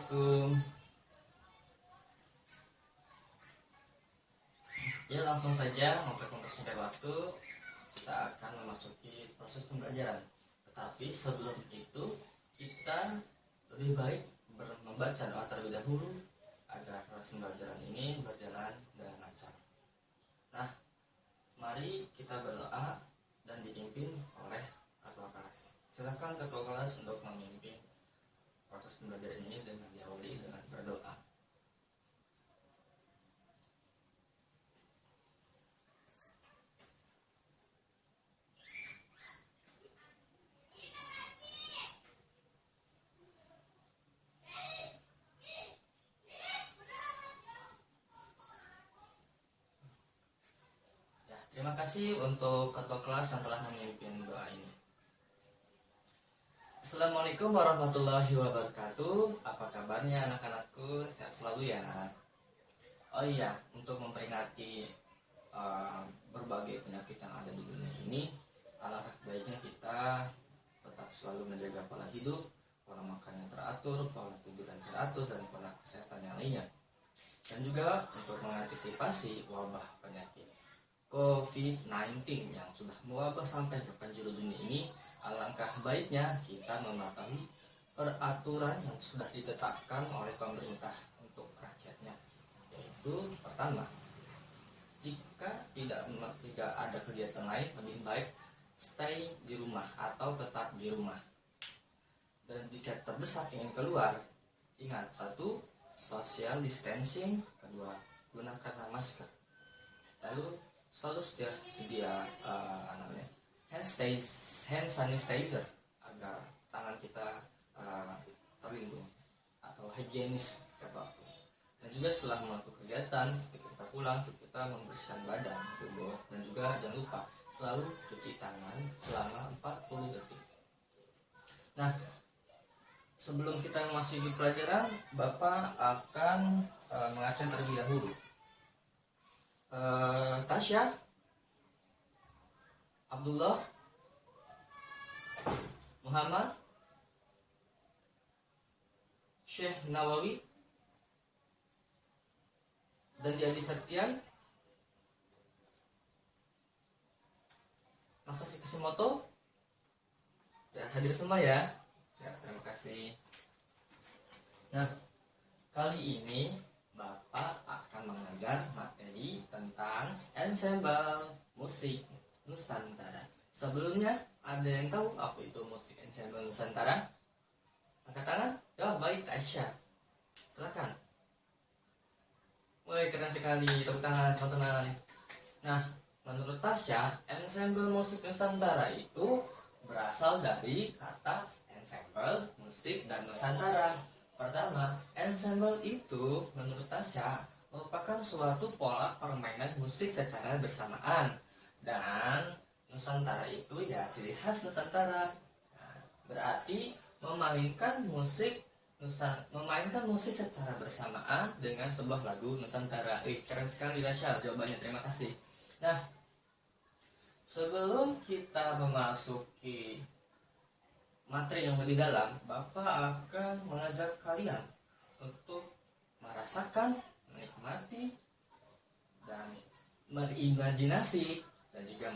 Assalamualaikum. Ya, langsung saja untuk mempersingkat waktu, kita akan memasuki proses pembelajaran. Tetapi sebelum itu, kita lebih baik membaca doa terlebih dahulu agar proses pembelajaran ini berjalan dengan lancar. Nah, mari kita berdoa dan dipimpin oleh ketua kelas. Silakan ketua kelas untuk memimpin proses pembelajaran ini dengan diawali dengan berdoa. Terima kasih untuk ketua kelas yang telah memimpin doa ini. Assalamualaikum warahmatullahi wabarakatuh. Apa kabarnya anak-anakku? Sehat selalu ya. Oh iya, untuk memperingati berbagai penyakit yang ada di dunia ini, alangkah baiknya kita tetap selalu menjaga pola hidup, pola makan yang teratur, pola tidur yang teratur, dan pola kesehatan yang lainnya. Dan juga untuk mengantisipasi wabah penyakit COVID-19 yang sudah mewabah sampai ke penjuru dunia ini, alangkah baiknya kita mematuhi peraturan yang sudah ditetapkan oleh pemerintah untuk rakyatnya. Yaitu pertama, jika tidak ada kegiatan lain, lebih baik stay di rumah atau tetap di rumah. Dan jika terdesak ingin keluar, ingat, satu, social distancing, kedua, gunakan masker. Lalu selalu sedia hand sanitizer agar tangan kita terlindung atau higienis setiap waktu. Dan juga setelah melakukan kegiatan, ketika kita pulang, kita membersihkan badan, tubuh, dan juga jangan lupa selalu cuci tangan selama 40 detik. Nah, sebelum kita memasuki pelajaran, Bapak akan mengabsen terlebih dahulu. Tasya, Abdullah, Muhammad, Syekh Nawawi, dan Adi Septian, Mas Kisimoto, ya, hadir semua ya. Ya, terima kasih. Nah, kali ini Bapak akan mengajar materi tentang ensemble musik Nusantara. Sebelumnya, ada yang tahu apa itu musik ensemble Nusantara? Angkat tangan? Ya, baik, Aisyah. Silakan. Woi, keren sekali. Tepuk tangan, teman-teman. Nah, menurut Tasya, ensemble musik Nusantara itu berasal dari kata ensemble, musik, dan Nusantara. Pertama, ensemble itu menurut Tasya merupakan suatu pola permainan musik secara bersamaan. Dan Nusantara itu ya ciri khas Nusantara. Nah, berarti memainkan musik secara bersamaan dengan sebuah lagu Nusantara. Keren sekali Tasya jawabannya, terima kasih. Nah, sebelum kita memasuki materi yang lebih dalam, Bapak akan mengajak kalian untuk merasakan, menikmati, dan berimajinasi, dan juga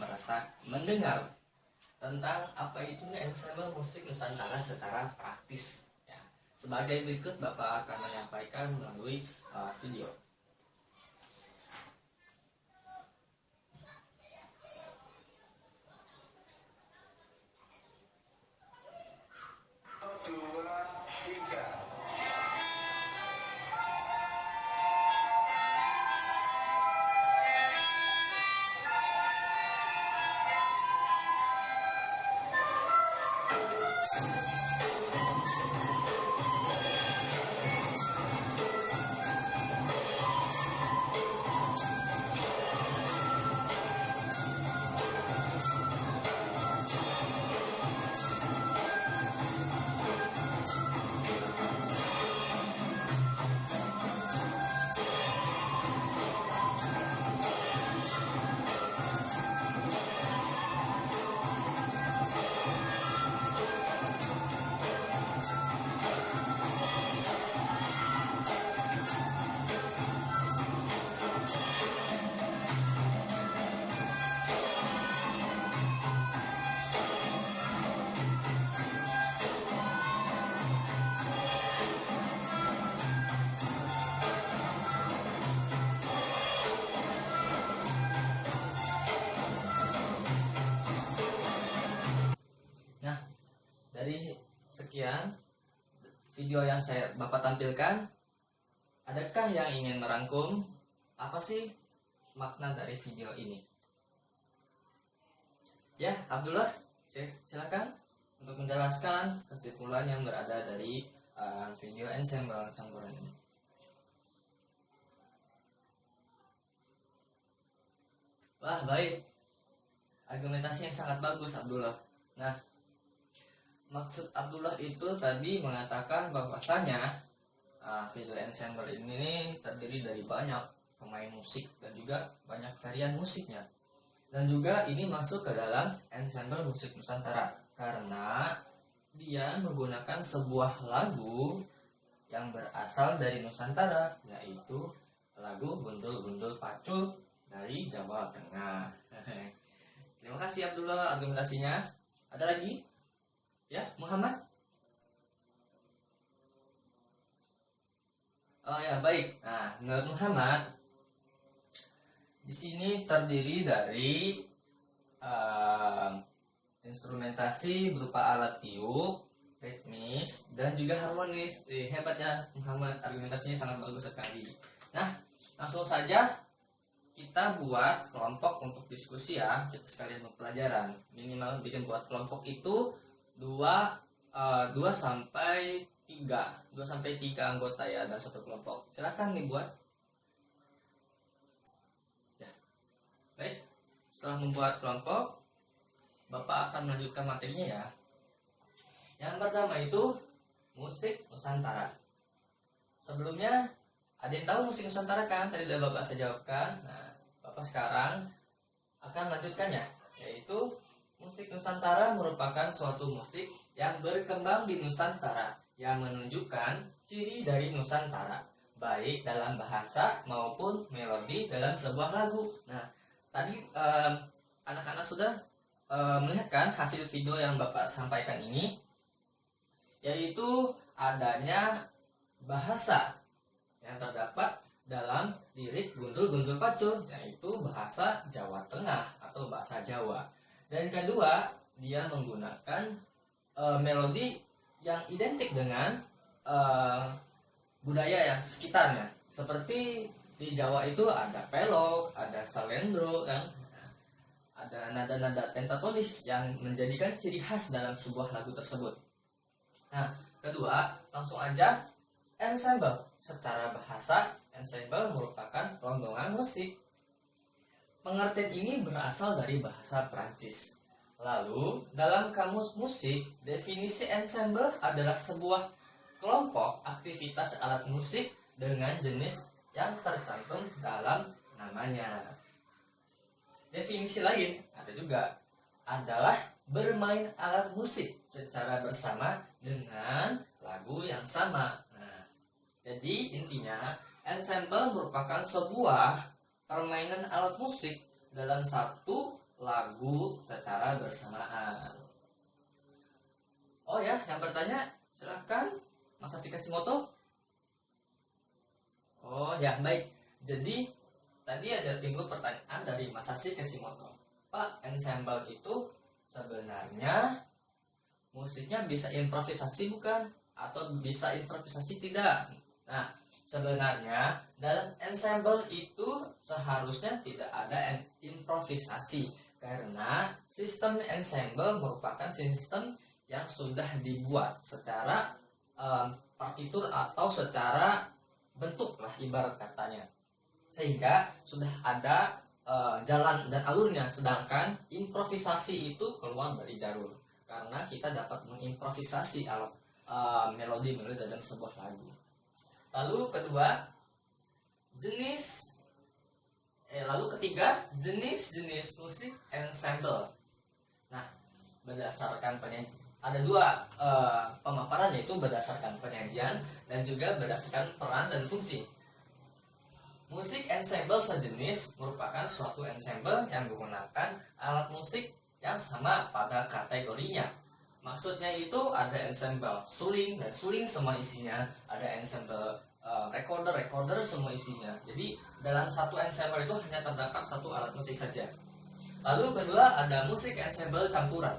mendengar tentang apa itu ensemble musik Nusantara secara praktis. Ya. Sebagai berikut, Bapak akan menyampaikan melalui video. Dari sekian video yang Bapak tampilkan, adakah yang ingin merangkum apa sih makna dari video ini? Ya, Abdullah, silakan untuk menjelaskan kesimpulan yang berada dari video ensemble campuran ini. Wah, baik. Argumentasi yang sangat bagus, Abdullah. Nah, maksud Abdullah itu tadi mengatakan bahwasanya video ensemble ini terdiri dari banyak pemain musik dan juga banyak varian musiknya. Dan juga ini masuk ke dalam ensemble musik Nusantara karena dia menggunakan sebuah lagu yang berasal dari Nusantara, yaitu lagu Gundul-Gundul Pacul dari Jawa Tengah. Terima kasih Abdullah argumentasinya. Ada lagi? Ya, Muhammad? Oh ya, baik. Nah, menurut Muhammad, di sini terdiri dari instrumentasi berupa alat tiup, ritmis, dan juga harmonis. Hebat ya Muhammad, argumentasinya sangat bagus sekali. Nah, langsung saja kita buat kelompok untuk diskusi ya. Kita sekalian pelajaran. Minimal bikin buat kelompok itu 2 sampai 3 anggota ya dalam satu kelompok. Silakan dibuat. Ya. Baik. Setelah membuat kelompok, Bapak akan melanjutkan materinya ya. Yang pertama itu musik Nusantara. Sebelumnya ada yang tahu musik Nusantara kan? Tadi sudah Bapak saya jawabkan. Nah, Bapak sekarang akan melanjutkannya, yaitu musik Nusantara merupakan suatu musik yang berkembang di Nusantara yang menunjukkan ciri dari Nusantara, baik dalam bahasa maupun melodi dalam sebuah lagu. Nah, tadi anak-anak sudah melihat kan hasil video yang Bapak sampaikan ini, yaitu adanya bahasa yang terdapat dalam lirik Gundul-Gundul Pacul, yaitu bahasa Jawa Tengah atau bahasa Jawa. Dan kedua, dia menggunakan melodi yang identik dengan budaya yang sekitarnya. Seperti di Jawa itu ada pelok, ada salendro, kan? Ada nada-nada pentatonis yang menjadikan ciri khas dalam sebuah lagu tersebut. Nah, kedua, langsung aja ensemble. Secara bahasa, ensemble merupakan rombongan musik. Pengertian ini berasal dari bahasa Prancis. Lalu, dalam kamus musik, definisi ensemble adalah sebuah kelompok aktivitas alat musik dengan jenis yang tercantum dalam namanya. Definisi lain ada juga adalah bermain alat musik secara bersama dengan lagu yang sama. Nah, jadi intinya ensemble merupakan sebuah permainan alat musik dalam satu lagu secara bersamaan. Oh ya, yang bertanya silahkan Mas Kashimoto. Oh ya, baik. Jadi tadi ada timbul pertanyaan dari Mas Kashimoto. Pak, ensemble itu sebenarnya musiknya bisa improvisasi bukan? Atau bisa improvisasi tidak? Nah, sebenarnya dalam ensemble itu seharusnya tidak ada improvisasi, karena sistem ensemble merupakan sistem yang sudah dibuat secara partitur atau secara bentuk lah ibarat katanya, sehingga sudah ada jalan dan alurnya. Sedangkan improvisasi itu keluar dari jalur, karena kita dapat mengimprovisasi alat melodi-melodi dalam sebuah lagu. Lalu ketiga jenis musik ensemble. Nah, berdasarkan ada 2 pemaparan, yaitu berdasarkan penyajian dan juga berdasarkan peran dan fungsi. Musik ensemble sejenis merupakan suatu ensemble yang menggunakan alat musik yang sama pada kategorinya. Maksudnya itu ada ensemble suling, dan suling semua isinya, ada ensemble recorder semua isinya. Jadi dalam satu ensemble itu hanya terdapat satu alat musik saja. Lalu kedua ada musik ensemble campuran.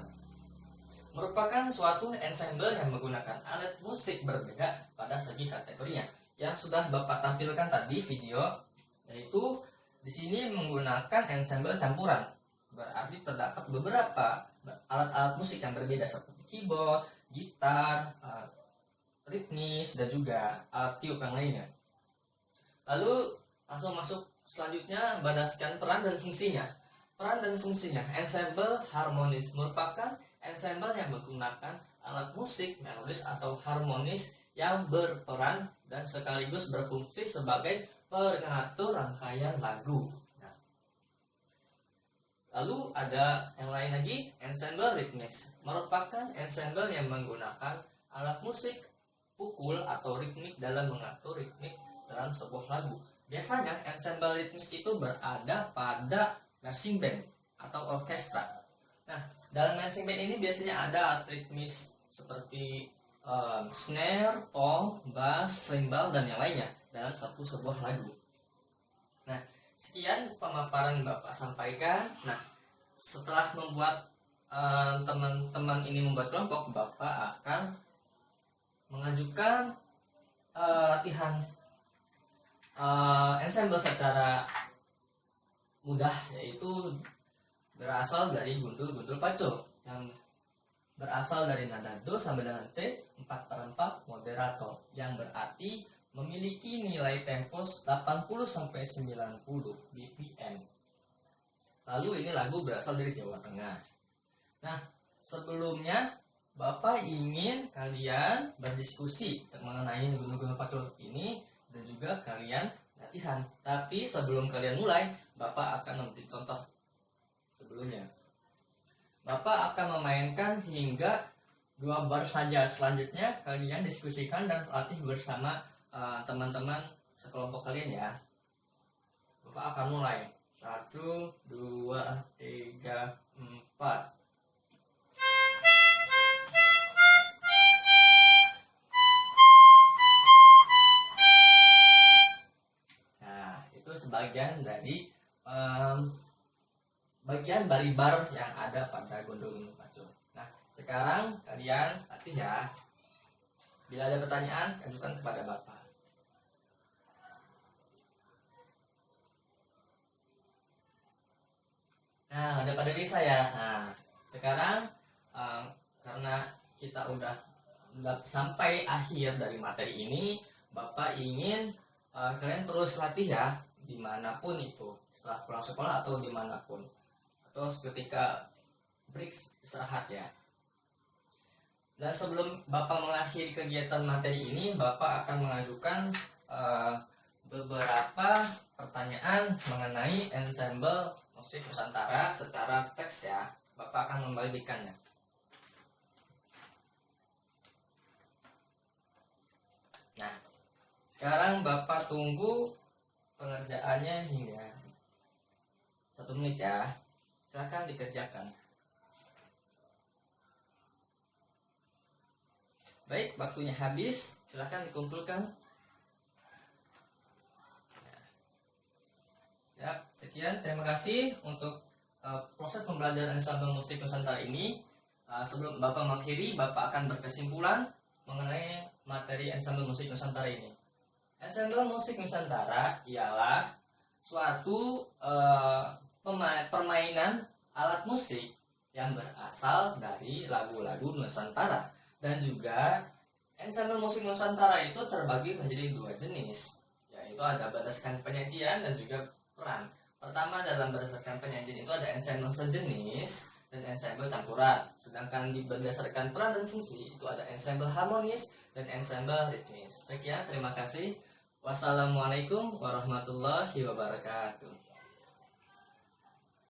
merupakan suatu ensemble yang menggunakan alat musik berbeda pada segi kategorinya. Yang sudah Bapak tampilkan tadi video, yaitu di sini menggunakan ensemble campuran. Berarti terdapat beberapa alat-alat musik yang berbeda seperti keyboard, gitar, ritmis, dan juga alat tiup yang lainnya. Lalu langsung masuk selanjutnya, berdasarkan peran dan fungsinya. Peran dan fungsinya, ensemble harmonis merupakan ensemble yang menggunakan alat musik melodis atau harmonis yang berperan dan sekaligus berfungsi sebagai pengatur rangkaian lagu. Nah, lalu ada yang lain lagi, ensemble ritmis merupakan ensemble yang menggunakan alat musik pukul atau ritmik dalam mengatur ritmik dalam sebuah lagu. Biasanya ensemble ritmis itu berada pada marching band atau orkestra. Nah, dalam marching band ini biasanya ada alat ritmis seperti snare, tom, bass, cymbal, dan yang lainnya dalam sebuah lagu. Nah, sekian pemaparan Bapak sampaikan. Nah, setelah membuat teman-teman ini membuat kelompok, Bapak akan mengajukan latihan ensemble secara mudah, yaitu berasal dari gundul-gundul pacul yang berasal dari nada do sampai dengan C 4/4 moderato, yang berarti memiliki nilai tempo 80 sampai 90 BPM. Lalu ini lagu berasal dari Jawa Tengah. Nah, sebelumnya Bapak ingin kalian berdiskusi mengenai gundul-gundul pacul ini dan juga kalian latihan. Tapi sebelum kalian mulai, Bapak akan memberi contoh sebelumnya. Bapak akan memainkan hingga 2 bar saja. Selanjutnya kalian diskusikan dan latih bersama teman-teman sekelompok kalian ya. Bapak akan mulai. 1, 2, 3, 4. Nah, itu sebagian dari bagian baribar yang ada pada gundul-gundul pacul. Nah, sekarang kalian latih ya. Bila ada pertanyaan, ajukan kepada Bapak. Nah, ada pada diri saya. Nah, sekarang karena kita udah sampai akhir dari materi ini, Bapak ingin kalian terus latih ya, dimanapun itu, setelah pulang sekolah atau dimanapun, atau ketika break istirahat ya. Dan sebelum Bapak mengakhiri kegiatan materi ini, Bapak akan mengajukan beberapa pertanyaan mengenai ensemble musik Nusantara secara teks ya. Bapak akan membagikannya. Nah, sekarang Bapak tunggu pengerjaannya hingga 1 menit ya. Silakan dikerjakan. Baik, waktunya habis. Silakan dikumpulkan. Ya, sekian. Terima kasih untuk proses pembelajaran ensemble musik Nusantara ini. Sebelum Bapak mengakhiri, Bapak akan berkesimpulan mengenai materi ensemble musik Nusantara ini. Ensemble musik Nusantara ialah suatu permainan alat musik yang berasal dari lagu-lagu Nusantara. Dan juga ensemble musik Nusantara itu terbagi menjadi 2 jenis, yaitu ada berdasarkan penyajian dan juga peran. Pertama, dalam berdasarkan penyajian itu ada ensemble sejenis dan ensemble campuran. Sedangkan berdasarkan peran dan fungsi itu ada ensemble harmonis dan ensemble ritmis. Sekian, terima kasih. Wassalamualaikum warahmatullahi wabarakatuh.